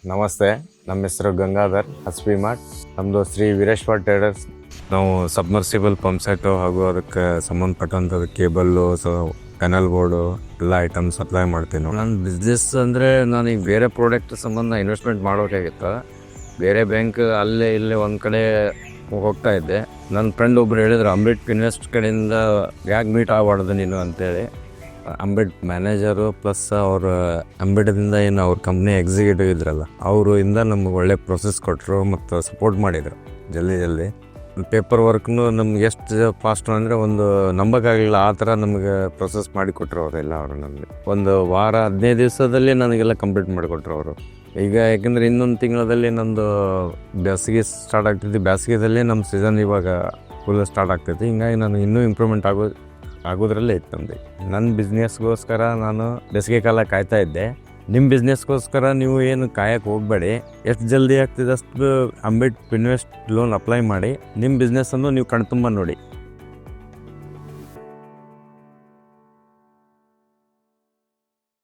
ನಮಸ್ತೆ, ನಮ್ಮ ಹೆಸರು ಗಂಗಾಧರ್ ಹಸ್ಪಿಮಾಟ್. ನಮ್ಮದು ಶ್ರೀ ವೀರೇಶ್ವರ ಟ್ರೇಡರ್ಸ್. ನಾವು ಸಬ್ಮರ್ಸಿಬಲ್ ಪಂಪ್ ಸೆಟ್ಟು ಹಾಗೂ ಅದಕ್ಕೆ ಸಂಬಂಧಪಟ್ಟಂಥ ಕೇಬಲ್ಲು, ಪ್ಯಾನಲ್ ಬೋರ್ಡು ಎಲ್ಲ ಐಟಮ್ ಸಪ್ಲೈ ಮಾಡ್ತೀನಿ. ನನ್ನ ಬಿಸ್ನೆಸ್ ಅಂದರೆ ನಾನೀಗ ಬೇರೆ ಪ್ರಾಡಕ್ಟ್ ಸಂಬಂಧ ಇನ್ವೆಸ್ಟ್ಮೆಂಟ್ ಮಾಡೋಕ್ಕಾಗಿತ್ತು. ಬೇರೆ ಬ್ಯಾಂಕ್ ಅಲ್ಲೇ ಇಲ್ಲೇ ಒಂದು ಕಡೆ ಹೋಗ್ತಾ ಇದ್ದೆ. ನನ್ನ ಫ್ರೆಂಡ್ ಒಬ್ರು ಹೇಳಿದ್ರು, ಅಂಬೇಡ್ ಇನ್ವೆಸ್ಟ್ ಕಡೆಯಿಂದ ಯಾಕೆ ಮೀಟ್ ಆಗಬಾರ್ದು ನೀನು ಅಂತೇಳಿ. ಅಂಬೇಡ್ ಮ್ಯಾನೇಜರು ಪ್ಲಸ್ ಅವ್ರ ಅಂಬೇಡ್ದಿಂದ ಏನು ಅವ್ರ ಕಂಪ್ನಿ ಎಕ್ಸಿಕ್ಯೂಟಿವ್ ಇದ್ರಲ್ಲ, ಅವರು ಇಂದ ನಮ್ಗೆ ಒಳ್ಳೆ ಪ್ರೊಸೆಸ್ ಕೊಟ್ಟರು ಮತ್ತು ಸಪೋರ್ಟ್ ಮಾಡಿದರು. ಜಲ್ದಿ ಪೇಪರ್ ವರ್ಕ್ನು ನಮ್ಗೆ ಎಷ್ಟು ಫಾಸ್ಟ್ ಅಂದರೆ ಒಂದು ನಂಬಕ್ಕಾಗಲಿಲ್ಲ, ಆ ಥರ ನಮಗೆ ಪ್ರೊಸೆಸ್ ಮಾಡಿಕೊಟ್ರು ಅವರೆಲ್ಲ. ಅವರು ನಮಗೆ ಒಂದು ವಾರ 15 ದಿವಸದಲ್ಲಿ ನನಗೆಲ್ಲ ಕಂಪ್ಲೀಟ್ ಮಾಡಿಕೊಟ್ರು ಅವರು. ಈಗ ಯಾಕೆಂದರೆ ಇನ್ನೊಂದು ತಿಂಗಳಲ್ಲಿ ನಂದು ಬೇಸಿಗೆ ಸ್ಟಾರ್ಟ್ ಆಗ್ತೈತಿ. ಬೇಸಿಗೆದಲ್ಲೇ ನಮ್ಮ ಸೀಸನ್ ಇವಾಗ ಫುಲ್ ಸ್ಟಾರ್ಟ್ ಆಗ್ತೈತಿ. ಹಿಂಗಾಗಿ ನಾನು ಇನ್ನೂ ಇಂಪ್ರೂವ್ಮೆಂಟ್ ಆಗೋದ್ರಲ್ಲೇ ಇತ್ತು ನಮ್ಮದು. ನನ್ನ ಬಿಸ್ನೆಸ್ಗೋಸ್ಕರ ನಾನು ಬೇಸಿಗೆ ಕಾಲ ಕಾಯ್ತಾ ಇದ್ದೆ. ನಿಮ್ಮ ಬಿಸ್ನೆಸ್ಗೋಸ್ಕರ ನೀವು ಏನು ಕಾಯಕ್ಕೆ ಹೋಗಬೇಡಿ. ಎಷ್ಟು ಜಲ್ದಿ ಆಗ್ತಿದೆ ಅಷ್ಟು ಅಂಬೇಡ್ ಇನ್ವೆಸ್ಟ್ ಲೋನ್ ಅಪ್ಲೈ ಮಾಡಿ ನಿಮ್ಮ ಬಿಸ್ನೆಸ್ಸನ್ನು ನೀವು ಕಣ್ತುಂಬ ನೋಡಿ.